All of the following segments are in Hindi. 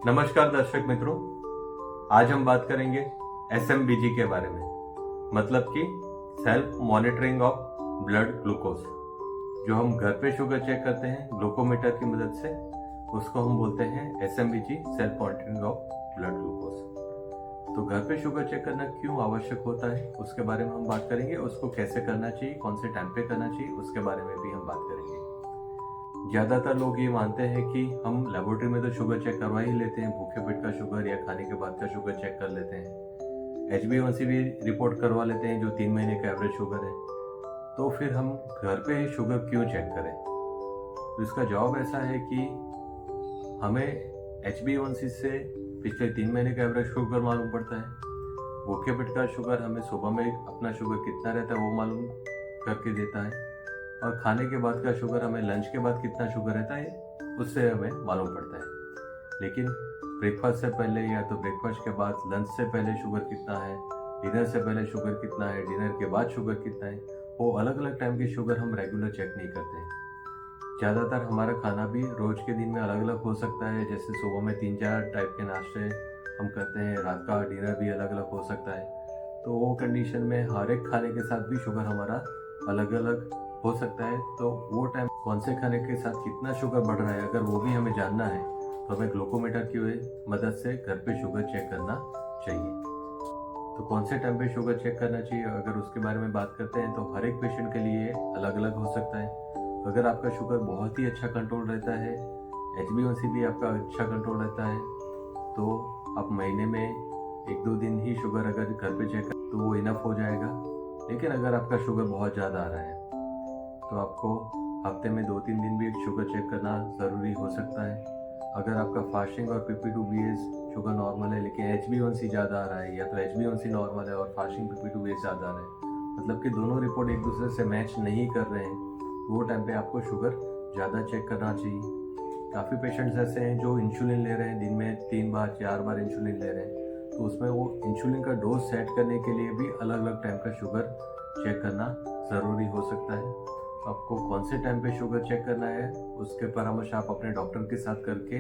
नमस्कार दर्शक मित्रों, आज हम बात करेंगे SMBG के बारे में, मतलब कि self monitoring of blood glucose. जो हम घर पे शुगर चेक करते हैं ग्लूकोमीटर की मदद से, उसको हम बोलते हैं SMBG, self monitoring of blood glucose. तो घर पे शुगर चेक करना क्यों आवश्यक होता है उसके बारे में हम बात करेंगे। उसको कैसे करना चाहिए, कौन से टाइम पे करना चाहिए, उसके बारे में भी हम बात करेंगे। ज़्यादातर लोग ये मानते हैं कि हम लेबोरेटरी में तो शुगर चेक करवा ही लेते हैं, भूखे पेट का शुगर या खाने के बाद का शुगर चेक कर लेते हैं, HbA1c भी रिपोर्ट करवा लेते हैं जो 3 महीने का एवरेज शुगर है। तो फिर हम घर पे ही शुगर क्यों चेक करें? तो इसका जवाब ऐसा है कि हमें HbA1c से पिछले 3 महीने का एवरेज शुगर मालूम पड़ता है। भूखे पेट का शुगर हमें सुबह में अपना शुगर कितना रहता है वो मालूम करके देता है, और खाने के बाद का शुगर हमें लंच के बाद कितना शुगर रहता है उससे हमें मालूम पड़ता है। लेकिन ब्रेकफास्ट से पहले या तो ब्रेकफास्ट के बाद, लंच से पहले शुगर कितना है, डिनर से पहले शुगर कितना है, डिनर के बाद शुगर कितना है, वो अलग अलग टाइम की शुगर हम रेगुलर चेक नहीं करते हैं। ज़्यादातर हमारा खाना भी रोज़ के दिन में अलग अलग हो सकता है। जैसे सुबह में 3-4 टाइप के नाश्ते हम करते हैं, रात का डिनर भी अलग अलग हो सकता है। तो वो कंडीशन में हर एक खाने के साथ भी शुगर हमारा अलग अलग हो सकता है। तो वो टाइम कौन से खाने के साथ कितना शुगर बढ़ रहा है, अगर वो भी हमें जानना है तो हमें ग्लूकोमीटर की मदद से घर पे शुगर चेक करना चाहिए। तो कौन से टाइम पे शुगर चेक करना चाहिए, अगर उसके बारे में बात करते हैं तो हर एक पेशेंट के लिए अलग अलग हो सकता है। अगर आपका शुगर बहुत ही अच्छा कंट्रोल रहता है, HbA1c भी आपका अच्छा कंट्रोल रहता है, तो आप महीने में 1-2 दिन ही शुगर अगर घर पे चेक कर तो वो इनफ हो जाएगा। लेकिन अगर आपका शुगर बहुत ज़्यादा आ रहा है तो आपको हफ्ते में 2-3 दिन भी शुगर चेक करना ज़रूरी हो सकता है। अगर आपका फास्टिंग और PP2BS शुगर नॉर्मल है लेकिन HbA1c ज़्यादा आ रहा है, या तो HbA1c नॉर्मल है और फास्टिंग PP2BS ज़्यादा आ रहा है, मतलब कि दोनों रिपोर्ट एक दूसरे से मैच नहीं कर रहे हैं, तो वो टाइम पे आपको शुगर ज़्यादा चेक करना चाहिए। काफ़ी पेशेंट्स ऐसे हैं जो इंसुलिन ले रहे हैं, दिन में 3 बार 4 बार इंसुलिन ले रहे हैं, तो उसमें वो इंसुलिन का डोज सेट करने के लिए भी अलग अलग टाइम का शुगर चेक करना ज़रूरी हो सकता है। आपको कौन से टाइम पे शुगर चेक करना है उसके परामर्श आप अपने डॉक्टर के साथ करके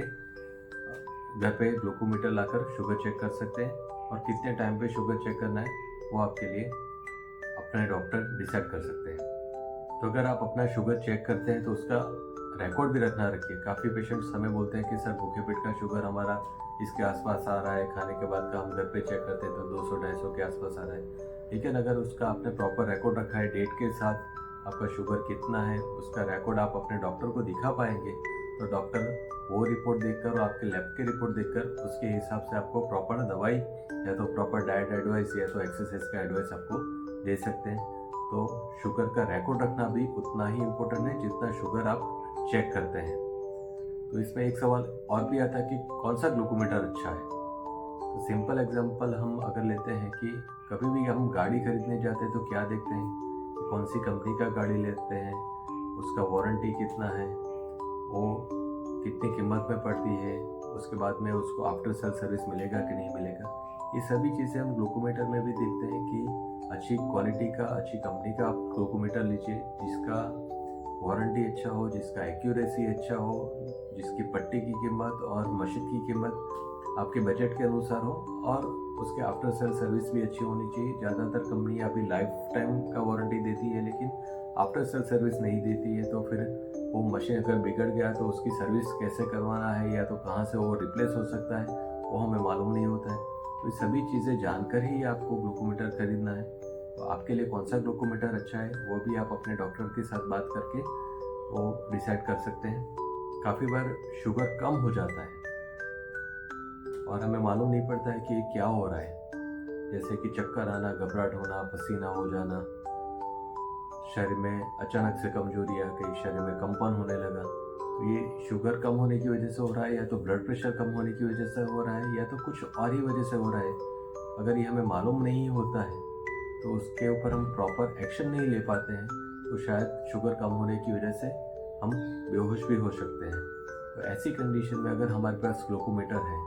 घर पे ग्लूकोमीटर लाकर शुगर चेक कर सकते हैं, और कितने टाइम पे शुगर चेक करना है वो आपके लिए अपने डॉक्टर डिसाइड कर सकते हैं। तो अगर आप अपना शुगर चेक करते हैं तो उसका रिकॉर्ड भी रखना रखिए। काफ़ी पेशेंट्स हमें बोलते हैं कि सर भूखे पेट का शुगर हमारा इसके आसपास आ रहा है, खाने के बाद का हम घर पे चेक करते हैं तो 200-250 के आसपास आ रहा है। लेकिन अगर उसका आपने प्रॉपर रिकॉर्ड रखा है, डेट के साथ आपका शुगर कितना है उसका रिकॉर्ड आप अपने डॉक्टर को दिखा पाएंगे, तो डॉक्टर वो रिपोर्ट देखकर और आपके लैब की रिपोर्ट देखकर उसके हिसाब से आपको प्रॉपर दवाई या तो प्रॉपर डाइट एडवाइस या तो एक्सरसाइज का एडवाइस आपको दे सकते हैं। तो शुगर का रिकॉर्ड रखना भी उतना ही इम्पोर्टेंट है जितना शुगर आप चेक करते हैं। तो इसमें एक सवाल और भी आता है कि कौन सा ग्लूकोमीटर अच्छा है। तो सिंपल एग्जांपल हम अगर लेते हैं कि कभी भी हम गाड़ी खरीदने जाते हैं तो क्या देखते हैं कि कौन सी कंपनी का गाड़ी लेते हैं, उसका वारंटी कितना है, वो कितनी कीमत में पड़ती है, उसके बाद में उसको आफ्टर सेल सर्विस मिलेगा कि नहीं मिलेगा। ये सभी चीज़ें हम ग्लूकोमीटर में भी देखते हैं कि अच्छी क्वालिटी का, अच्छी कंपनी का आप ग्लूकोमीटर लीजिए जिसका वारंटी अच्छा हो, जिसका एक्यूरेसी अच्छा हो, जिसकी पट्टी की कीमत और मशीन की कीमत आपके बजट के अनुसार हो, और उसके आफ्टर सेल सर्विस भी अच्छी होनी चाहिए। ज़्यादातर कंपनी अभी लाइफ टाइम का वारंटी देती है लेकिन आफ्टर सेल सर्विस नहीं देती है, तो फिर वो मशीन अगर बिगड़ गया तो उसकी सर्विस कैसे करवाना है या तो कहाँ से वो रिप्लेस हो सकता है वो हमें मालूम नहीं होता है। तो ये सभी चीज़ें जानकर ही आपको ग्लूकोमीटर खरीदना है। तो आपके लिए कौन सा ग्लूकोमीटर अच्छा है वो भी आप अपने डॉक्टर के साथ बात करके वो डिसाइड कर सकते हैं। काफ़ी बार शुगर कम हो जाता है और हमें मालूम नहीं पड़ता है कि क्या हो रहा है, जैसे कि चक्कर आना, घबराहट होना, पसीना हो जाना, शरीर में अचानक से कमजोरी आ गई, शरीर में कंपन होने लगा। तो ये शुगर कम होने की वजह से हो रहा है, या तो ब्लड प्रेशर कम होने की वजह से हो रहा है, या तो कुछ और ही वजह से हो रहा है। अगर ये हमें मालूम नहीं होता है तो उसके ऊपर हम प्रॉपर एक्शन नहीं ले पाते हैं, तो शायद शुगर कम होने की वजह से हम बेहोश भी हो सकते हैं। तो ऐसी कंडीशन में अगर हमारे पास ग्लूकोमीटर है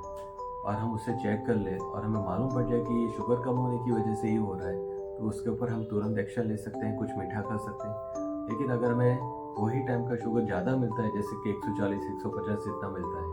और हम उसे चेक कर लें और हमें मालूम पड़ जाए कि ये शुगर कम होने की वजह से ही हो रहा है, तो उसके ऊपर हम तुरंत एक्शन ले सकते हैं, कुछ मीठा कर सकते हैं। लेकिन अगर हमें वही टाइम का शुगर ज़्यादा मिलता है, जैसे कि 140-150 जितना मिलता है,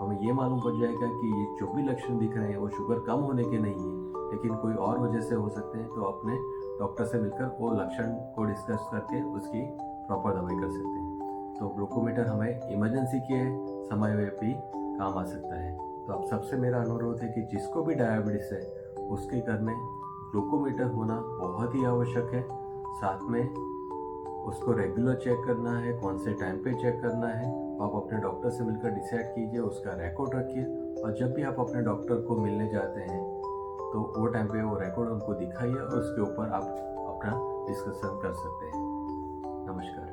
हमें ये मालूम पड़ जाएगा कि ये जो भी लक्षण दिख रहे हैं वो शुगर कम होने के नहीं है, लेकिन कोई और वजह से हो सकते हैं। तो अपने डॉक्टर से मिलकर वो लक्षण को डिस्कस करके उसकी प्रॉपर दवाई कर सकते हैं। तो ग्लूकोमीटर हमें इमरजेंसी के समय में भी काम आ सकता है। तो आप सबसे मेरा अनुरोध है कि जिसको भी डायबिटीज़ है उसके घर में ग्लूकोमीटर होना बहुत ही आवश्यक है। साथ में उसको रेगुलर चेक करना है, कौन से टाइम पे चेक करना है, आप अपने डॉक्टर से मिलकर डिसाइड कीजिए, उसका रिकॉर्ड रखिए। और जब भी आप अपने डॉक्टर को मिलने जाते हैं तो वो टाइम पे वो रिकॉर्ड उनको दिखाइए और उसके ऊपर आप अपना डिस्कशन कर सकते हैं। नमस्कार।